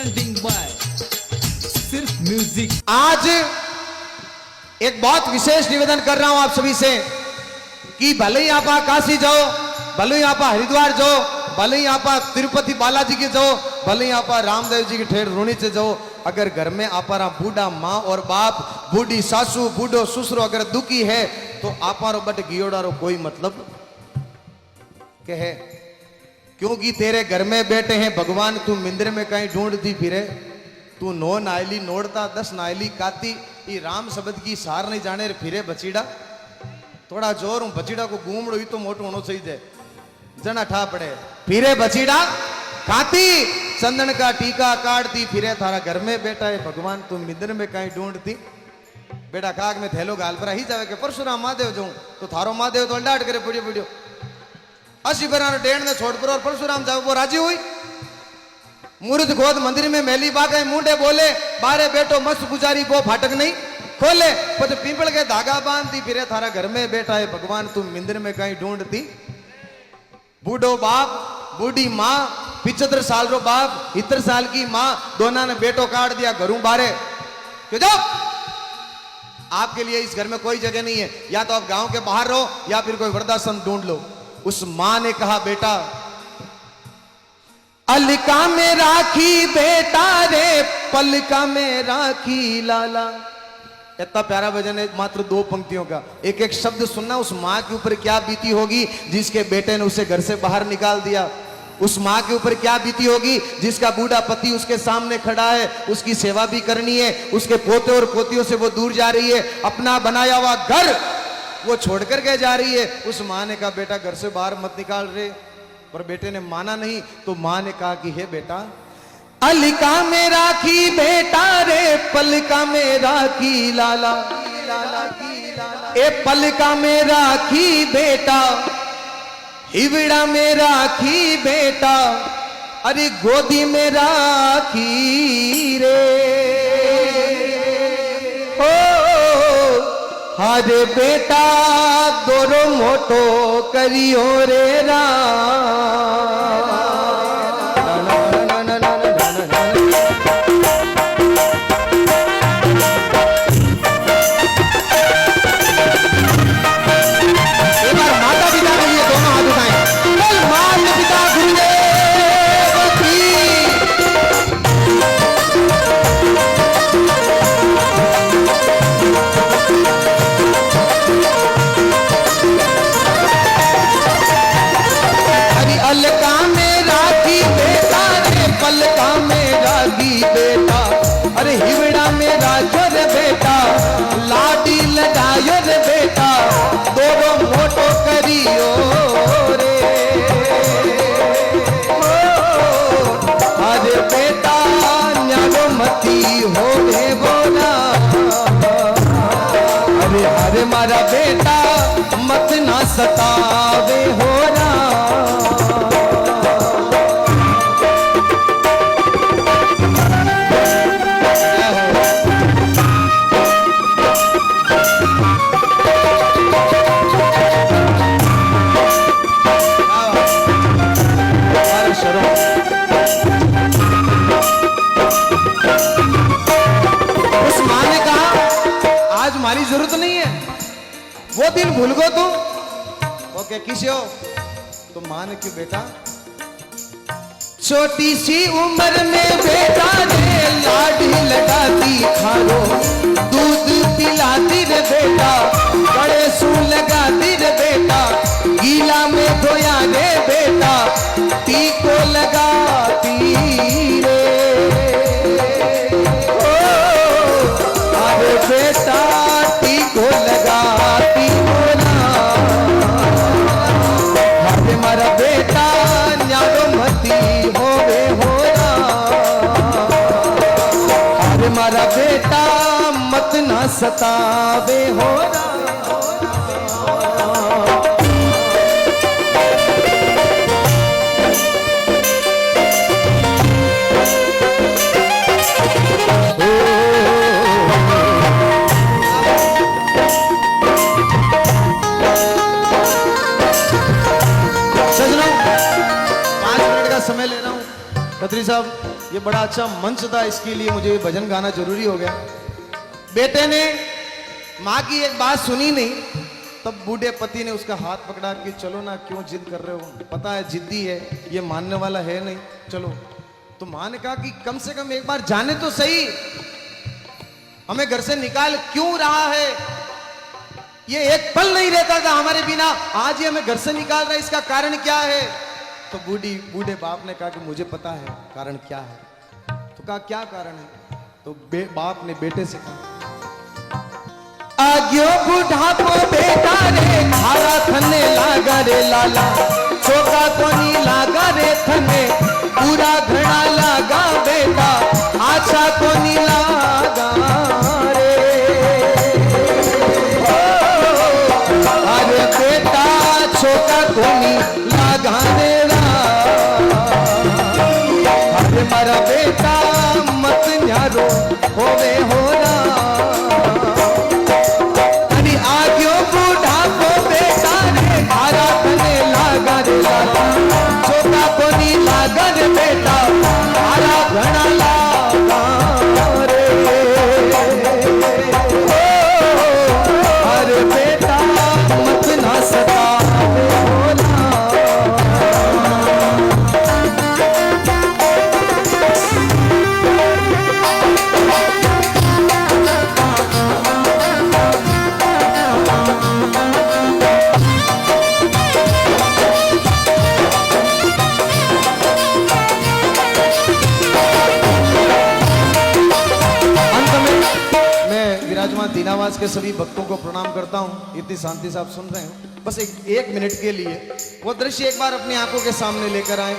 Presenting by सिर्फ music. आज एक बहुत विशेष निवेदन कर रहा हूं आप सभी से कि भले ही आप काशी जाओ, भले ही आप हरिद्वार जाओ, भले ही आप तिरुपति बालाजी के जाओ, भले ही आप रामदेव जी की ठेठ रूणी से जाओ, अगर घर में आपारा बूढ़ा माँ और बाप, बूढ़ी सासू, बूढ़ो ससुर अगर दुखी है तो आपारो बट गियोड़ारो कोई मतलब के है, क्योंकि तेरे घर में बैठे हैं भगवान। तू मिंद्र में कहीं ढूंढती फिरे, तू 9 नायली नोड़ता 10 नायली काती, ये राम शब्द की सार नहीं जाने रे फिरे बचीड़ा। थोड़ा जोर हूं बचीड़ा को घूमड़ो ही तो मोटो होना चाहिए, जना ठा पड़े फिरे बचीड़ा खाती, चंदन का टीका काटती फिरे, थारा घर में बैठा है भगवान। तू मिंद्र में कहीं ढूंढती, बेटा काग में थैलो गाल पर ही जावे के परशुराम महादेव जाऊं तो थारो महादेव तो अल्लाट करे पुड़ियो पुड़ियो 80 बरानो डेढ़ में छोड़ पर और परशुराम जाओ वो राजी हुई। मूर्त खोद मंदिर में मेली बागे मुंडे बोले बारे बेटो मस्त पुजारी वो फाटक नहीं खोले, पत पीपल के धागा बांधती फिरे, थारा घर में बैठा है भगवान। तुम मंदिर में कहीं ढूंढती, बूढ़ो बाप, बूढ़ी माँ, 75 साल रो बाप, 70 साल की माँ, दोनों ने बेटो काट दिया घरों बारे। क्यों जाओ, आपके लिए इस घर में कोई जगह नहीं है, या तो आप गांव के बाहर रहो या फिर कोई वृद्धाश्रम ढूंढ लो। उस मां ने कहा बेटा अलका में राखी बेटा रे, पलका में राखी लाला। इतना प्यारा भजन है, मात्र 2 पंक्तियों का, एक एक शब्द सुनना। उस मां के ऊपर क्या बीती होगी जिसके बेटे ने उसे घर से बाहर निकाल दिया। उस मां के ऊपर क्या बीती होगी जिसका बूढ़ा पति उसके सामने खड़ा है, उसकी सेवा भी करनी है, उसके पोते और पोतियों से वो दूर जा रही है, अपना बनाया हुआ घर वो छोड़कर के जा रही है। उस मां ने कहा बेटा घर से बाहर मत निकाल रहे, पर बेटे ने माना नहीं। तो मां ने कहा कि हे बेटा अलका में राखी बेटा रे, पलका में राखी लाला, ए पलका में राखी बेटा, हिवड़ा में राखी बेटा, अरे गोदी में राखी रे, हरे बेटा दोरो मोटो करियो रे मारा बेटा मत ना सतावे हो उस मां ने कहा आज हमारी जरूरत नहीं है, वो दिन भूल गो तुम। ओके किसी हो तो मान क्यों बेटा, छोटी सी उम्र में बेटा रे लाडी लगाती खारो, दूध पिलाती रे बेटा, बड़े सू लगाती रे बेटा, गीला में धोया रे बेटा, टीको लगाती रे, अरे बेटा टीको लगाती मारा बेटा न्यारो मती होवे होना, अरे मारा बेटा मत ना सतावे होना। समय ले रहा हूं खत्री साहब, ये बड़ा अच्छा मंच था, इसके लिए मुझे ये भजन गाना जरूरी हो गया। बेटे ने माँ की एक बात सुनी नहीं, तब बूढ़े पति ने उसका हाथ पकड़ा कि चलो ना, क्यों जिद कर रहे हो, पता है जिद्दी है, ये मानने वाला है नहीं, चलो। तो माँ ने कहा कि कम से कम एक बार जाने तो सही, हमें घर से निकाल क्यों रहा है, ये एक पल नहीं रहता था हमारे बिना, आज ये हमें घर से निकाल रहा है, इसका कारण क्या है। तो बूढ़े बाप ने कहा कि मुझे पता है कारण क्या है। तो कहा क्या कारण है। तो बाप ने बेटे से कहा, आग्यो बुढ़ापो बेटा रे, खारा थने लागा रे लाला, चोका कोनी लागा रे थने, पूरा घड़ा लागा बेटा, आछा कोनी लागा रे। अरे बेटा चोका कोनी लागा रे, अरे मारा बेटा मत न्यारो होवे होना, अरे आग्यो बुढ़ापो बेटा रे, खारा थने लागा रे लाला, चोका कोनी लागा रे बेटा, खारा घड़ा लागा रे। अरे बेटा मत ना सतावे होना। दीनावास के सभी भक्तों को प्रणाम करता हूं। इतनी शांति से आप सुन रहे हो, बस एक मिनट के लिए वो दृश्य एक बार अपनी आंखों के सामने लेकर आए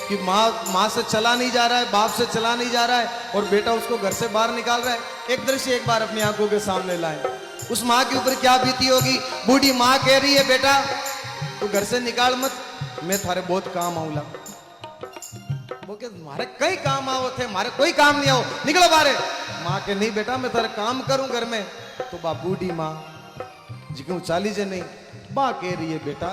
कि माँ से चला नहीं जा रहा है, बाप से चला नहीं जा रहा है, और बेटा उसको घर से बाहर निकाल रहा है। एक दृश्य एक बार अपनी आंखों के सामने लाए। उस माँ के ऊपर क्या बीती होगी। बूढ़ी माँ कह रही है, बेटा तू घर से निकाल मत, मैं थारे बहुत काम आऊला। वो के मारे कई काम आओ थे, मारे कोई काम नहीं आओ, निकलो बाहर। माँ के नहीं बेटा मैं थारे काम करूं घर में। तो बा बूढ़ी माँ जी क्यों चाली जे नहीं, बा कह रही है, बेटा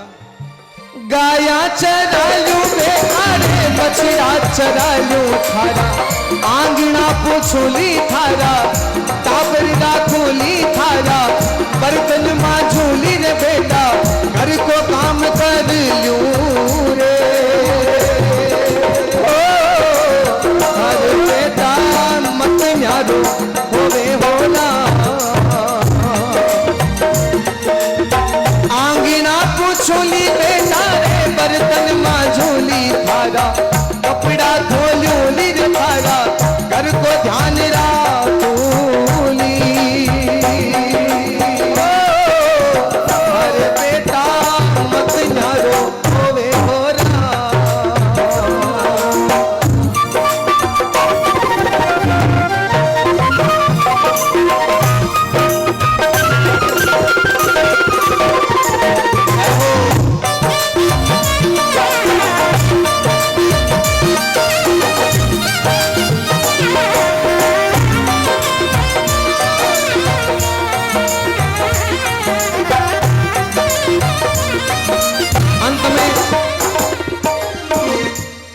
गाया चरालू बेहारे, बछड़ा चरालू थारा, आंगना पोछोली थारा, टाबरगा खोली थारा, बर्तन मांझोली रे बेटा, घर को काम कर लूं रे। अरे बेटा मत न्यारो होवे होना, आंगना पोछोली बेटा रे, बर्तन मांझोली थारा, कपड़ा धोलूली रे थारा, घर को ध्यान राखूली। अरे बेटा मत न्यारो होवे होना।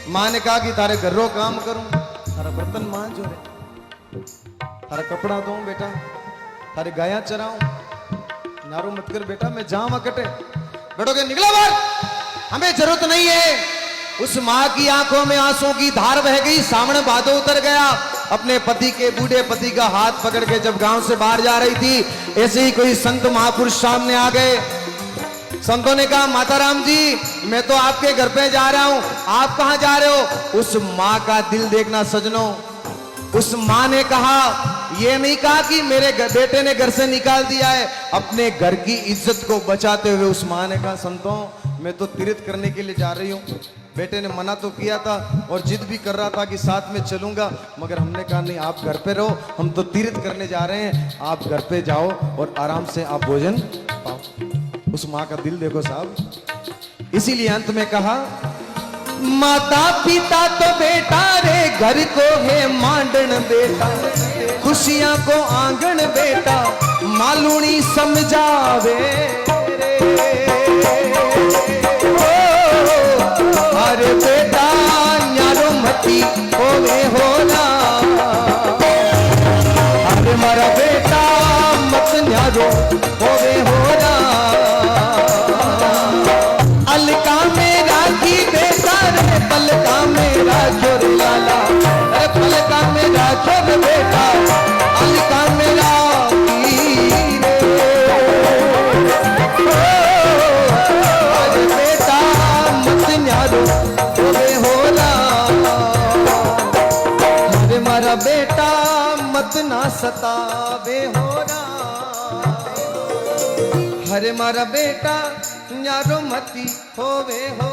माँ ने कहा कि तारे घरों काम करूं, तारा बर्तन मांझो रे, तारा कपड़ा धोऊं बेटा, तारे गाया चराऊं, नारो मत कर बेटा, मैं जाऊं कटे। बेटोगे निकलो बाहर, हमें जरूरत नहीं है। उस माँ की आंखों में आंसू की धार बह गई, सामने बादो उतर गया। अपने पति के, बूढ़े पति का हाथ पकड़ के जब गांव से बाहर जा रही थी, ऐसे ही कोई संत महापुरुष सामने आ गए। संतों ने कहा, माता राम जी मैं तो आपके घर पे जा रहा हूं, आप कहां जा रहे हो। उस माँ का दिल देखना सजनों। उस माँ ने कहा, ये नहीं कहा कि मेरे बेटे ने घर से निकाल दिया है, अपने घर की इज्जत को बचाते हुए उस माँ ने कहा, संतों मैं तो तीर्थ करने के लिए जा रही हूँ। बेटे ने मना तो किया था और जिद भी कर रहा था कि साथ में चलूंगा, मगर हमने कहा नहीं आप घर पे रहो, हम तो तीर्थ करने जा रहे हैं, आप घर पे जाओ और आराम से आप भोजन पाओ। उस माँ का दिल देखो साहब। इसीलिए अंत में कहा, माता पिता तो बेटा रे, घर को है मांडन बेटा, खुशियां को आंगन बेटा, मालूनी समझावे रे। अरे बेटा न्यारो मती होवे हो ना सतावे हो हरे मारा बेटा न्यारो मती होवे हो